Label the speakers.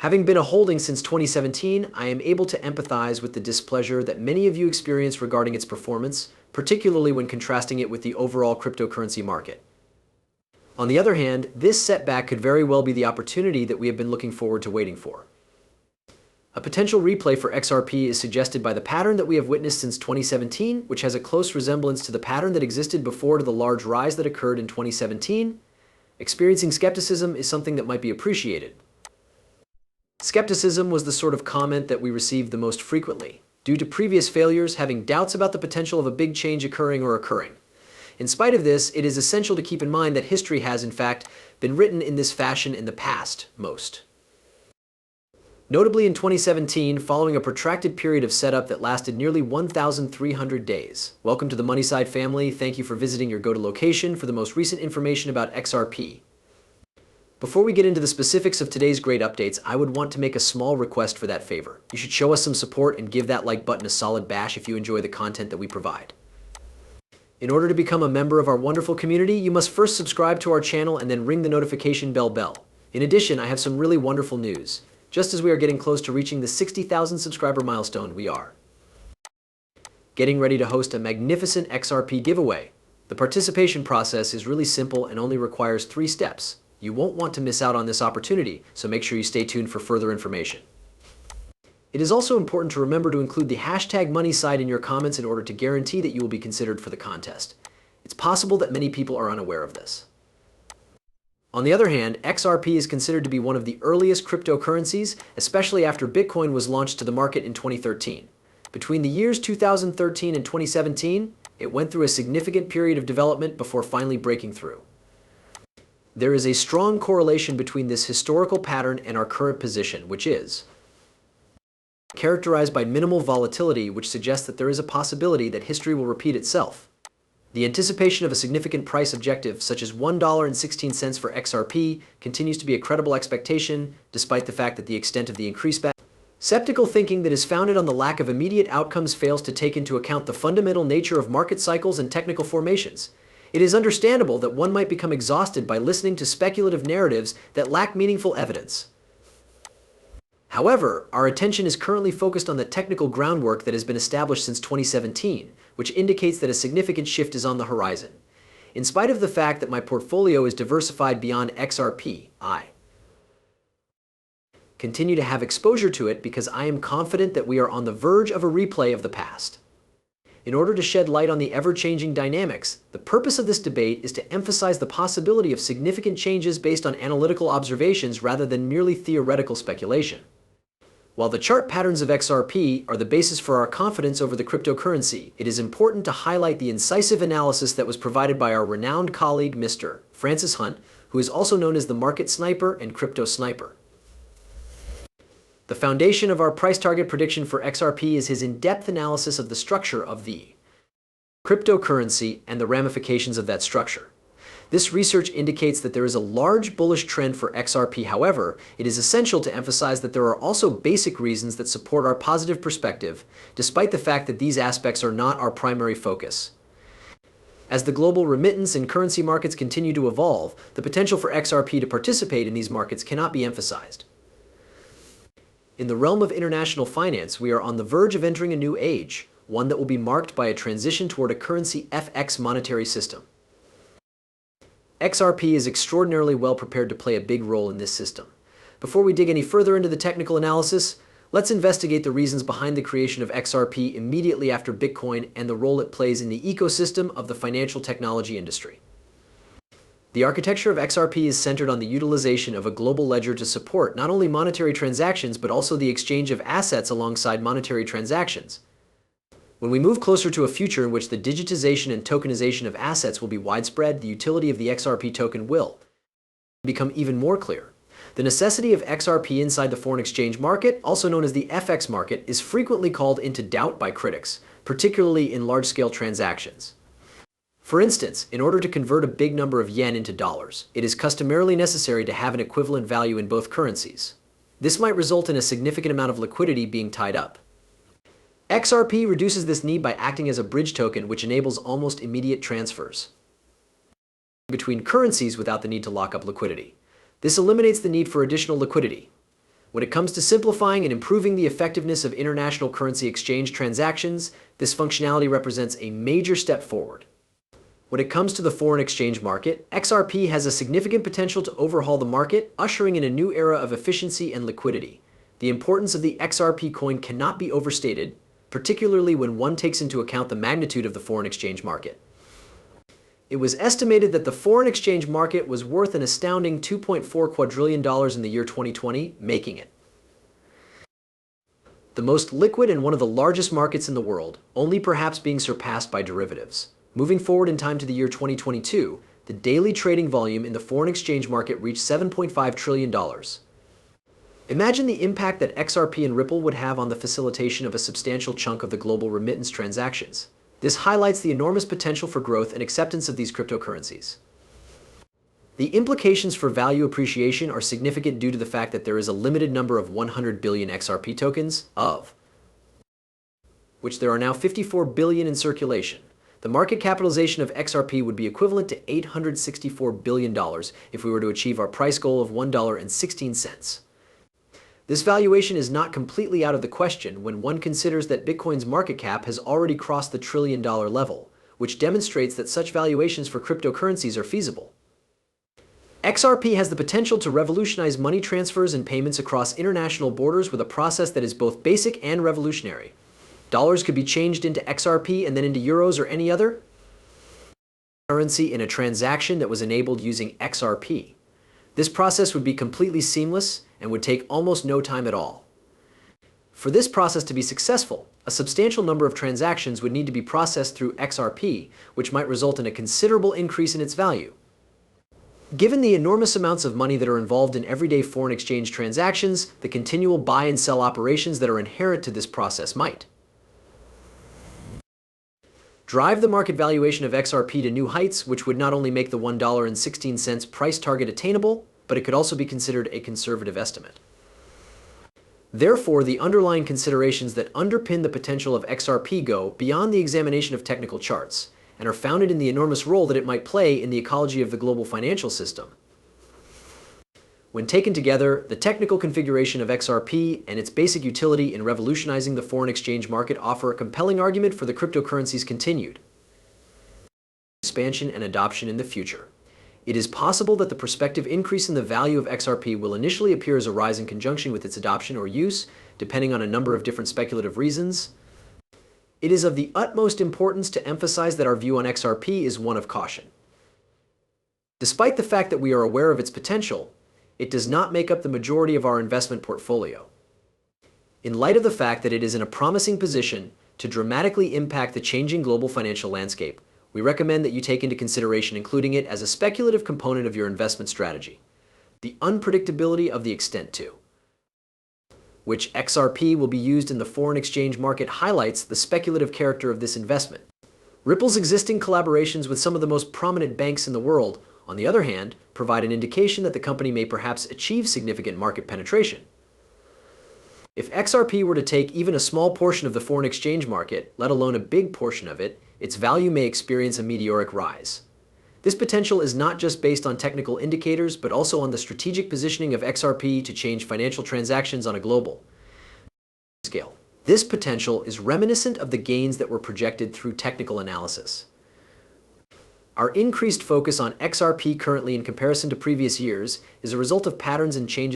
Speaker 1: Having been a holding since 2017, I am able to empathize with the displeasure that many of you experience regarding its performance, particularly when contrasting it with the overall cryptocurrency market. On the other hand, this setback could very well be the opportunity that we have been looking forward to waiting for. A potential replay for XRP is suggested by the pattern that we have witnessed since 2017, which has a close resemblance to the pattern that existed before to the large rise that occurred in 2017. Experiencing skepticism is something that might be appreciated. Skepticism was the sort of comment that we received the most frequently, due to previous failures having doubts about the potential of a big change occurring. In spite of this, it is essential to keep in mind that history has, in fact, been written in this fashion in the past, most. Notably in 2017, following a protracted period of setup that lasted nearly 1,300 days. Welcome to the Moneyside family. Thank you for visiting your go-to location for the most recent information about XRP. Before we get into the specifics of today's great updates, I would want to make a small request for that favor. You should show us some support and give that like button a solid bash if you enjoy the content that we provide. In order to become a member of our wonderful community, you must first subscribe to our channel and then ring the notification bell. In addition, I have some really wonderful news. Just as we are getting close to reaching the 60,000 subscriber milestone, we are getting ready to host a magnificent XRP giveaway. The participation process is really simple and only requires 3 steps. You won't want to miss out on this opportunity, so make sure you stay tuned for further information. It is also important to remember to include the hashtag Moneyside in your comments in order to guarantee that you will be considered for the contest. It's possible that many people are unaware of this. On the other hand, XRP is considered to be one of the earliest cryptocurrencies, especially after Bitcoin was launched to the market in 2013. Between the years 2013 and 2017, it went through a significant period of development before finally breaking through. There is a strong correlation between this historical pattern and our current position, which is characterized by minimal volatility, which suggests that there is a possibility that history will repeat itself. The anticipation of a significant price objective, such as $1.16 for XRP, continues to be a credible expectation, despite the fact that the extent of the increase skeptical thinking that is founded on the lack of immediate outcomes fails to take into account the fundamental nature of market cycles and technical formations. It is understandable that one might become exhausted by listening to speculative narratives that lack meaningful evidence. However, our attention is currently focused on the technical groundwork that has been established since 2017, which indicates that a significant shift is on the horizon. In spite of the fact that my portfolio is diversified beyond XRP, I continue to have exposure to it because I am confident that we are on the verge of a replay of the past. In order to shed light on the ever-changing dynamics, the purpose of this debate is to emphasize the possibility of significant changes based on analytical observations rather than merely theoretical speculation. While the chart patterns of XRP are the basis for our confidence over the cryptocurrency, it is important to highlight the incisive analysis that was provided by our renowned colleague, Mr. Francis Hunt, who is also known as the Market Sniper and Crypto Sniper. The foundation of our price target prediction for XRP is his in-depth analysis of the structure of the cryptocurrency and the ramifications of that structure. This research indicates that there is a large bullish trend for XRP. However, it is essential to emphasize that there are also basic reasons that support our positive perspective, despite the fact that these aspects are not our primary focus. As the global remittance and currency markets continue to evolve, the potential for XRP to participate in these markets cannot be emphasized. In the realm of international finance, we are on the verge of entering a new age, one that will be marked by a transition toward a currency FX monetary system. XRP is extraordinarily well prepared to play a big role in this system. Before we dig any further into the technical analysis, let's investigate the reasons behind the creation of XRP immediately after Bitcoin and the role it plays in the ecosystem of the financial technology industry. The architecture of XRP is centered on the utilization of a global ledger to support not only monetary transactions but also the exchange of assets alongside monetary transactions. When we move closer to a future in which the digitization and tokenization of assets will be widespread, the utility of the XRP token will become even more clear. The necessity of XRP inside the foreign exchange market, also known as the FX market, is frequently called into doubt by critics, particularly in large-scale transactions. For instance, in order to convert a big number of yen into dollars, it is customarily necessary to have an equivalent value in both currencies. This might result in a significant amount of liquidity being tied up. XRP reduces this need by acting as a bridge token, which enables almost immediate transfers between currencies without the need to lock up liquidity. This eliminates the need for additional liquidity. When it comes to simplifying and improving the effectiveness of international currency exchange transactions, this functionality represents a major step forward. When it comes to the foreign exchange market, XRP has a significant potential to overhaul the market, ushering in a new era of efficiency and liquidity. The importance of the XRP coin cannot be overstated, particularly when one takes into account the magnitude of the foreign exchange market. It was estimated that the foreign exchange market was worth an astounding $2.4 quadrillion in the year 2020, making it the most liquid and one of the largest markets in the world, only perhaps being surpassed by derivatives. Moving forward in time to the year 2022, the daily trading volume in the foreign exchange market reached $7.5 trillion. Imagine the impact that XRP and Ripple would have on the facilitation of a substantial chunk of the global remittance transactions. This highlights the enormous potential for growth and acceptance of these cryptocurrencies. The implications for value appreciation are significant due to the fact that there is a limited number of 100 billion XRP tokens, of which there are now 54 billion in circulation. The market capitalization of XRP would be equivalent to $864 billion if we were to achieve our price goal of $1.16. This valuation is not completely out of the question when one considers that Bitcoin's market cap has already crossed the $1 trillion level, which demonstrates that such valuations for cryptocurrencies are feasible. XRP has the potential to revolutionize money transfers and payments across international borders with a process that is both basic and revolutionary. Dollars could be changed into XRP and then into euros or any other currency in a transaction that was enabled using XRP. This process would be completely seamless and would take almost no time at all. For this process to be successful, a substantial number of transactions would need to be processed through XRP, which might result in a considerable increase in its value. Given the enormous amounts of money that are involved in everyday foreign exchange transactions, the continual buy and sell operations that are inherent to this process might drive the market valuation of XRP to new heights, which would not only make the $1.16 price target attainable, but it could also be considered a conservative estimate. Therefore, the underlying considerations that underpin the potential of XRP go beyond the examination of technical charts and are founded in the enormous role that it might play in the ecology of the global financial system. When taken together, the technical configuration of XRP and its basic utility in revolutionizing the foreign exchange market offer a compelling argument for the cryptocurrency's continued expansion and adoption in the future. It is possible that the prospective increase in the value of XRP will initially appear as a rise in conjunction with its adoption or use, depending on a number of different speculative reasons. It is of the utmost importance to emphasize that our view on XRP is one of caution. Despite the fact that we are aware of its potential, it does not make up the majority of our investment portfolio. In light of the fact that it is in a promising position to dramatically impact the changing global financial landscape, we recommend that you take into consideration including it as a speculative component of your investment strategy. The unpredictability of the extent to which XRP will be used in the foreign exchange market highlights the speculative character of this investment. Ripple's existing collaborations with some of the most prominent banks in the world, on the other hand, provide an indication that the company may perhaps achieve significant market penetration. If XRP were to take even a small portion of the foreign exchange market, let alone a big portion of it, its value may experience a meteoric rise. This potential is not just based on technical indicators, but also on the strategic positioning of XRP to change financial transactions on a global scale. This potential is reminiscent of the gains that were projected through technical analysis. Our increased focus on XRP currently in comparison to previous years is a result of patterns and changes